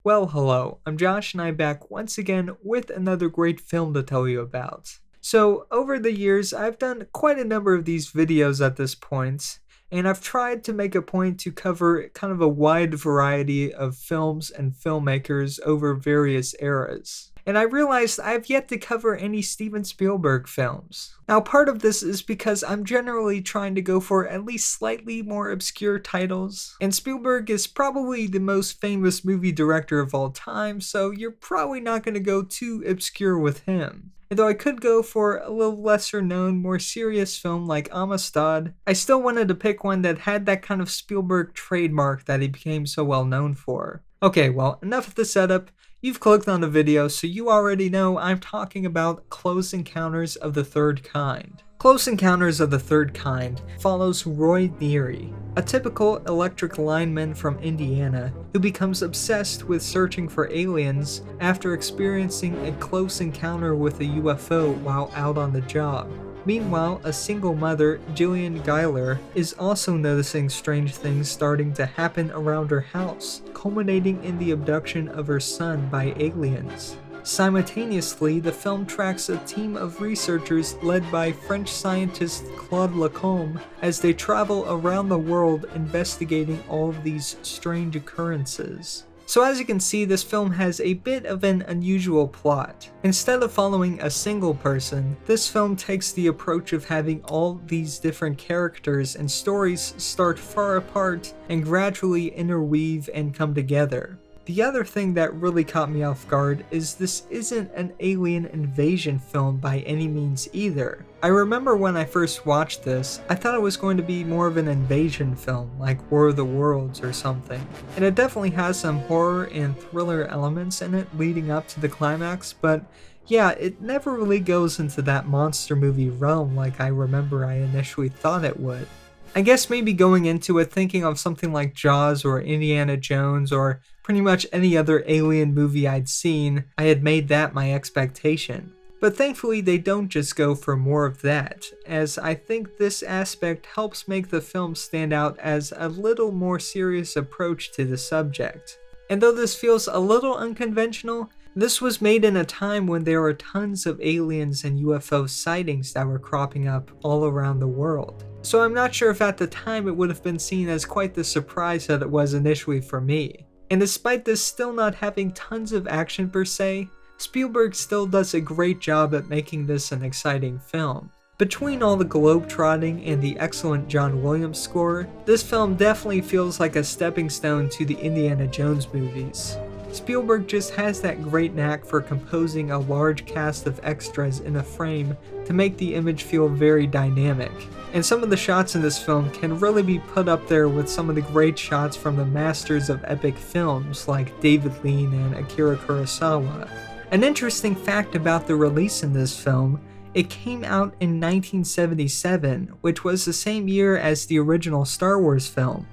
Well, hello, I'm Josh and I'm back once again with another great film to tell you about. So, over the years, I've done quite a number of these videos at this point, and I've tried to make a point to cover kind of a wide variety of films and filmmakers over various eras. And I realized I've yet to cover any Steven Spielberg films. Now, part of this is because I'm generally trying to go for at least slightly more obscure titles, and Spielberg is probably the most famous movie director of all time, so you're probably not going to go too obscure with him. And though I could go for a little lesser known, more serious film like Amistad, I still wanted to pick one that had that kind of Spielberg trademark that he became so well known for. Okay, well, enough of the setup. You've clicked on the video, so you already know I'm talking about Close Encounters of the Third Kind. Close Encounters of the Third Kind follows Roy Neary, a typical electric lineman from Indiana who becomes obsessed with searching for aliens after experiencing a close encounter with a UFO while out on the job. Meanwhile, a single mother, Jillian Geiler, is also noticing strange things starting to happen around her house, culminating in the abduction of her son by aliens. Simultaneously, the film tracks a team of researchers led by French scientist Claude Lacombe as they travel around the world investigating all of these strange occurrences. So as you can see, this film has a bit of an unusual plot. Instead of following a single person, this film takes the approach of having all these different characters and stories start far apart and gradually interweave and come together. The other thing that really caught me off guard is this isn't an alien invasion film by any means either. I remember when I first watched this, I thought it was going to be more of an invasion film, like War of the Worlds or something. And it definitely has some horror and thriller elements in it leading up to the climax, but yeah, it never really goes into that monster movie realm like I remember I initially thought it would. I guess maybe going into it thinking of something like Jaws or Indiana Jones or pretty much any other alien movie I'd seen, I had made that my expectation. But thankfully they don't just go for more of that, as I think this aspect helps make the film stand out as a little more serious approach to the subject. And though this feels a little unconventional, this was made in a time when there were tons of aliens and UFO sightings that were cropping up all around the world. So I'm not sure if at the time it would have been seen as quite the surprise that it was initially for me. And despite this still not having tons of action per se, Spielberg still does a great job at making this an exciting film. Between all the globe-trotting and the excellent John Williams score, this film definitely feels like a stepping stone to the Indiana Jones movies. Spielberg just has that great knack for composing a large cast of extras in a frame to make the image feel very dynamic. And some of the shots in this film can really be put up there with some of the great shots from the masters of epic films like David Lean and Akira Kurosawa. An interesting fact about the release in this film, it came out in 1977, which was the same year as the original Star Wars film.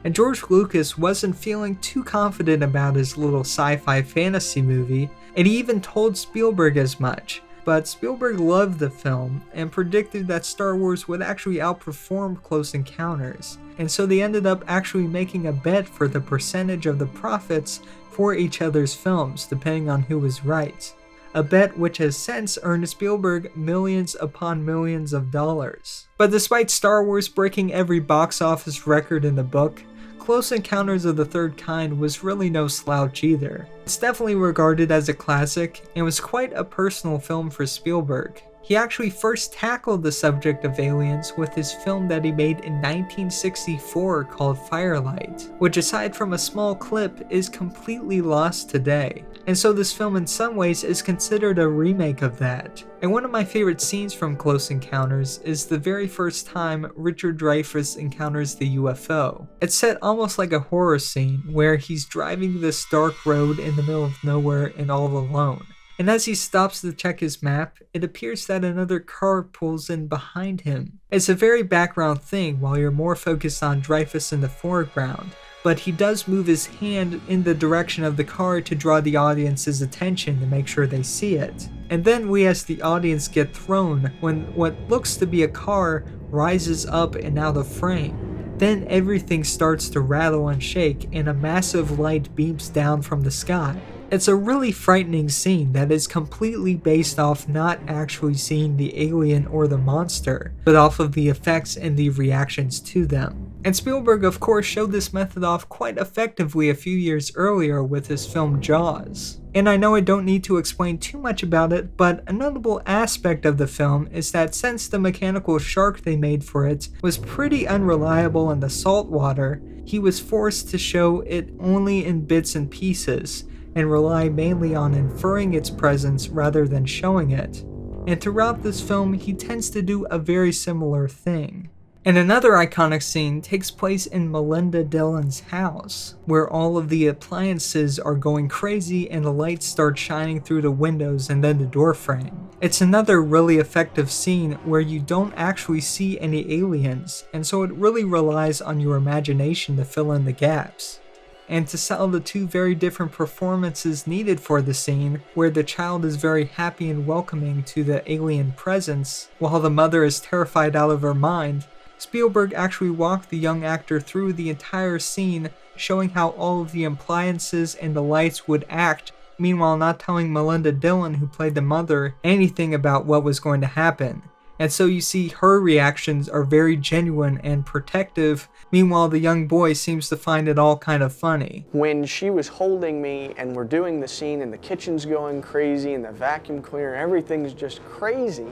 And George Lucas wasn't feeling too confident about his little sci-fi fantasy movie, and he even told Spielberg as much. But Spielberg loved the film and predicted that Star Wars would actually outperform Close Encounters, and so they ended up actually making a bet for the percentage of the profits for each other's films, depending on who was right. A bet which has since earned Spielberg millions upon millions of dollars. But despite Star Wars breaking every box office record in the book, Close Encounters of the Third Kind was really no slouch either. It's definitely regarded as a classic and was quite a personal film for Spielberg. He actually first tackled the subject of aliens with his film that he made in 1964 called Firelight, which aside from a small clip is completely lost today. And so this film in some ways is considered a remake of that. And one of my favorite scenes from Close Encounters is the very first time Richard Dreyfuss encounters the UFO. It's set almost like a horror scene where he's driving this dark road in the middle of nowhere and all alone. And as he stops to check his map, it appears that another car pulls in behind him. It's a very background thing while you're more focused on Dreyfuss in the foreground, but he does move his hand in the direction of the car to draw the audience's attention to make sure they see it. And then we as the audience get thrown when what looks to be a car rises up and out of frame. Then everything starts to rattle and shake and a massive light beams down from the sky. It's a really frightening scene that is completely based off not actually seeing the alien or the monster, but off of the effects and the reactions to them. And Spielberg of course showed this method off quite effectively a few years earlier with his film Jaws. And I know I don't need to explain too much about it, but a notable aspect of the film is that since the mechanical shark they made for it was pretty unreliable in the salt water, he was forced to show it only in bits and pieces, and rely mainly on inferring its presence rather than showing it. And throughout this film, he tends to do a very similar thing. And another iconic scene takes place in Melinda Dillon's house, where all of the appliances are going crazy and the lights start shining through the windows and then the door frame. It's another really effective scene where you don't actually see any aliens, and so it really relies on your imagination to fill in the gaps. And to sell the two very different performances needed for the scene, where the child is very happy and welcoming to the alien presence, while the mother is terrified out of her mind, Spielberg actually walked the young actor through the entire scene, showing how all of the appliances and the lights would act, meanwhile not telling Melinda Dillon, who played the mother, anything about what was going to happen. And so you see her reactions are very genuine and protective, meanwhile the young boy seems to find it all kind of funny. When she was holding me and we're doing the scene and the kitchen's going crazy and the vacuum cleaner, everything's just crazy,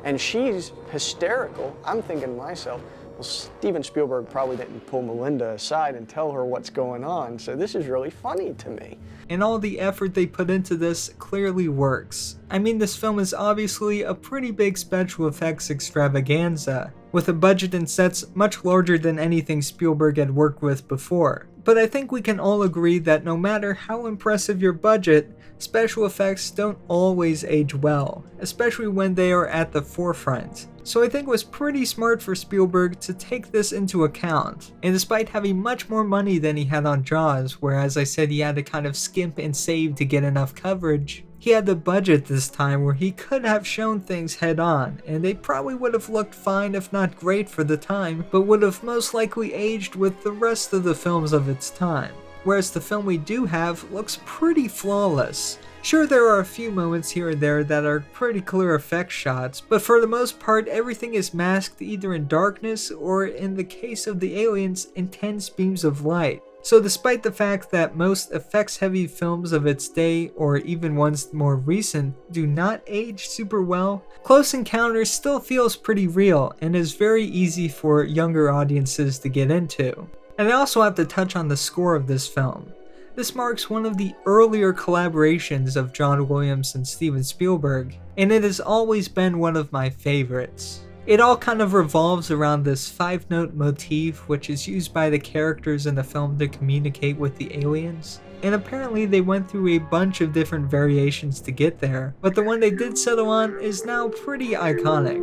and she's hysterical, I'm thinking to myself, well, Steven Spielberg probably didn't pull Melinda aside and tell her what's going on, so this is really funny to me. And all the effort they put into this clearly works. I mean, this film is obviously a pretty big special effects extravaganza, with a budget and sets much larger than anything Spielberg had worked with before. But I think we can all agree that no matter how impressive your budget, special effects don't always age well, especially when they are at the forefront. So I think it was pretty smart for Spielberg to take this into account. And despite having much more money than he had on Jaws, where as I said he had to kind of skimp and save to get enough coverage, he had the budget this time where he could have shown things head on, and they probably would have looked fine if not great for the time, but would have most likely aged with the rest of the films of its time. Whereas the film we do have looks pretty flawless. Sure, there are a few moments here and there that are pretty clear effect shots, but for the most part everything is masked either in darkness or, in the case of the aliens, intense beams of light. So despite the fact that most effects-heavy films of its day, or even ones more recent, do not age super well, Close Encounters still feels pretty real and is very easy for younger audiences to get into. And I also have to touch on the score of this film. This marks one of the earlier collaborations of John Williams and Steven Spielberg, and it has always been one of my favorites. It all kind of revolves around this 5-note motif which is used by the characters in the film to communicate with the aliens. And apparently they went through a bunch of different variations to get there, but the one they did settle on is now pretty iconic.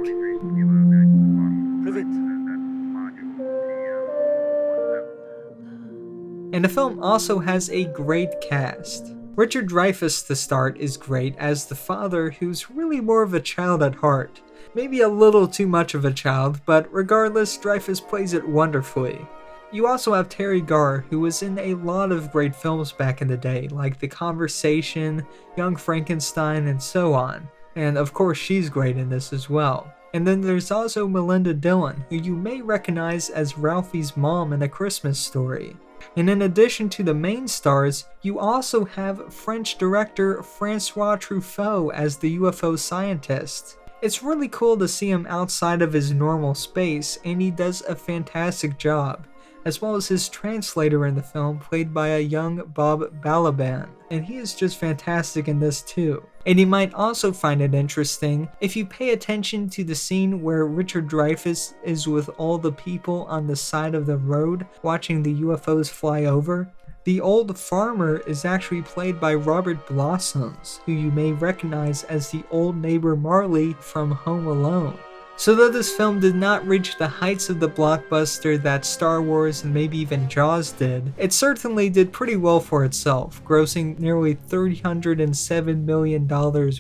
And the film also has a great cast. Richard Dreyfuss to start is great as the father, who's really more of a child at heart. Maybe a little too much of a child, but regardless, Dreyfuss plays it wonderfully. You also have Teri Garr, who was in a lot of great films back in the day, like The Conversation, Young Frankenstein, and so on. And of course she's great in this as well. And then there's also Melinda Dillon, who you may recognize as Ralphie's mom in A Christmas Story. And in addition to the main stars, you also have French director Francois Truffaut as the UFO scientist. It's really cool to see him outside of his normal space, and he does a fantastic job, as well as his translator in the film played by a young Bob Balaban, and he is just fantastic in this too. And you might also find it interesting if you pay attention to the scene where Richard Dreyfuss is with all the people on the side of the road watching the UFOs fly over. The old farmer is actually played by Robert Blossoms, who you may recognize as the old neighbor Marley from Home Alone. So though this film did not reach the heights of the blockbuster that Star Wars and maybe even Jaws did, it certainly did pretty well for itself, grossing nearly $307 million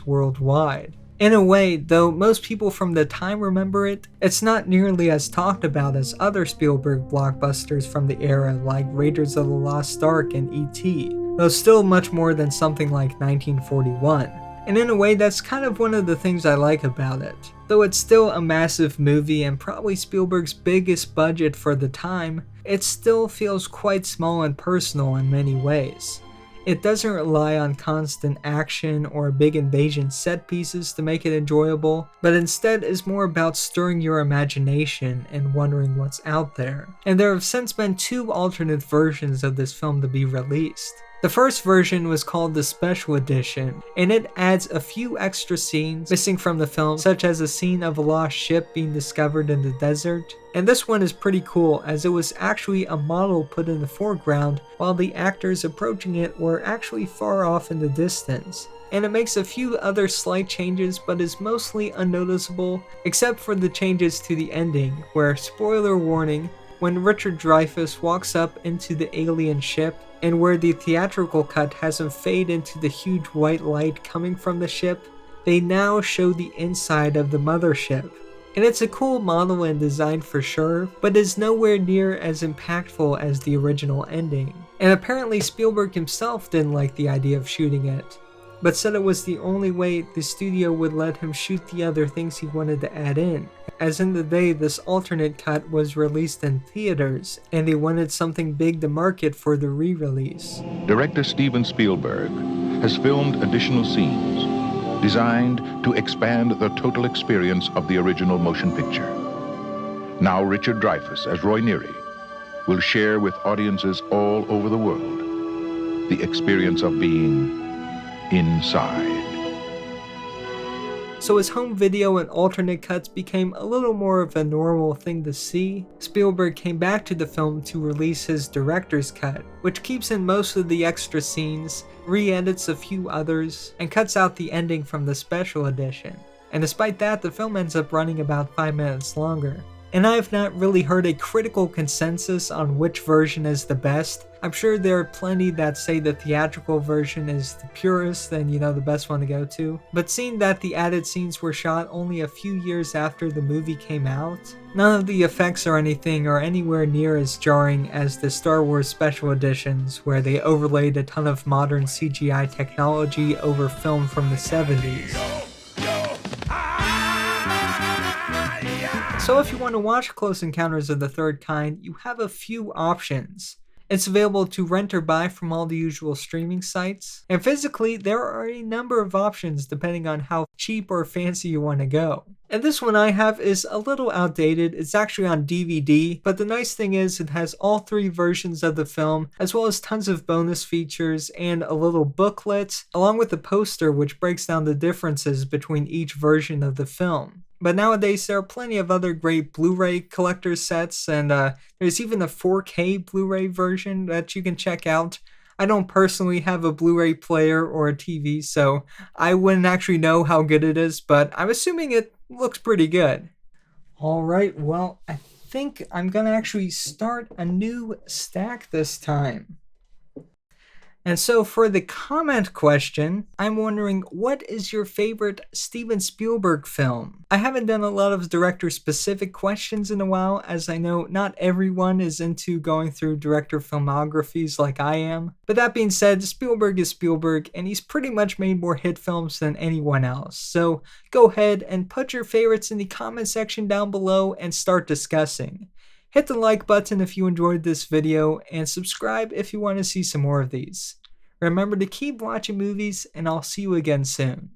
worldwide. In a way, though most people from the time remember it, it's not nearly as talked about as other Spielberg blockbusters from the era like Raiders of the Lost Ark and E.T., though still much more than something like 1941. And in a way, that's kind of one of the things I like about it. Though it's still a massive movie and probably Spielberg's biggest budget for the time, it still feels quite small and personal in many ways. It doesn't rely on constant action or big invasion set pieces to make it enjoyable, but instead is more about stirring your imagination and wondering what's out there. And there have since been 2 alternate versions of this film to be released. The first version was called the Special Edition, and it adds a few extra scenes missing from the film, such as a scene of a lost ship being discovered in the desert. And this one is pretty cool, as it was actually a model put in the foreground, while the actors approaching it were actually far off in the distance. And it makes a few other slight changes, but is mostly unnoticeable, except for the changes to the ending, where, spoiler warning, when Richard Dreyfuss walks up into the alien ship, and where the theatrical cut has him fade into the huge white light coming from the ship, they now show the inside of the mothership. And it's a cool model and design for sure, but is nowhere near as impactful as the original ending. And apparently Spielberg himself didn't like the idea of shooting it, but said it was the only way the studio would let him shoot the other things he wanted to add in. As in the day, this alternate cut was released in theaters, and they wanted something big to market for the re-release. Director Steven Spielberg has filmed additional scenes designed to expand the total experience of the original motion picture. Now Richard Dreyfuss as Roy Neary will share with audiences all over the world the experience of being inside. So as home video and alternate cuts became a little more of a normal thing to see, Spielberg came back to the film to release his director's cut, which keeps in most of the extra scenes, re-edits a few others, and cuts out the ending from the special edition. And despite that, the film ends up running about 5 minutes longer. And I have not really heard a critical consensus on which version is the best. I'm sure there are plenty that say the theatrical version is the purest and, the best one to go to. But seeing that the added scenes were shot only a few years after the movie came out, none of the effects or anything are anywhere near as jarring as the Star Wars special editions, where they overlaid a ton of modern CGI technology over film from the 70s. So if you want to watch Close Encounters of the Third Kind, you have a few options. It's available to rent or buy from all the usual streaming sites, and physically there are a number of options depending on how cheap or fancy you want to go. And this one I have is a little outdated. It's actually on DVD, but the nice thing is it has all 3 versions of the film, as well as tons of bonus features and a little booklet, along with a poster which breaks down the differences between each version of the film. But nowadays there are plenty of other great Blu-ray collector sets, and there's even a 4K Blu-ray version that you can check out. I don't personally have a Blu-ray player or a TV, so I wouldn't actually know how good it is, but I'm assuming it looks pretty good. Alright, well, I think I'm gonna actually start a new stack this time. And so for the comment question, I'm wondering, what is your favorite Steven Spielberg film? I haven't done a lot of director-specific questions in a while, as I know not everyone is into going through director filmographies like I am. But that being said, Spielberg is Spielberg, and he's pretty much made more hit films than anyone else. So go ahead and put your favorites in the comment section down below and start discussing. Hit the like button if you enjoyed this video, and subscribe if you want to see some more of these. Remember to keep watching movies, and I'll see you again soon.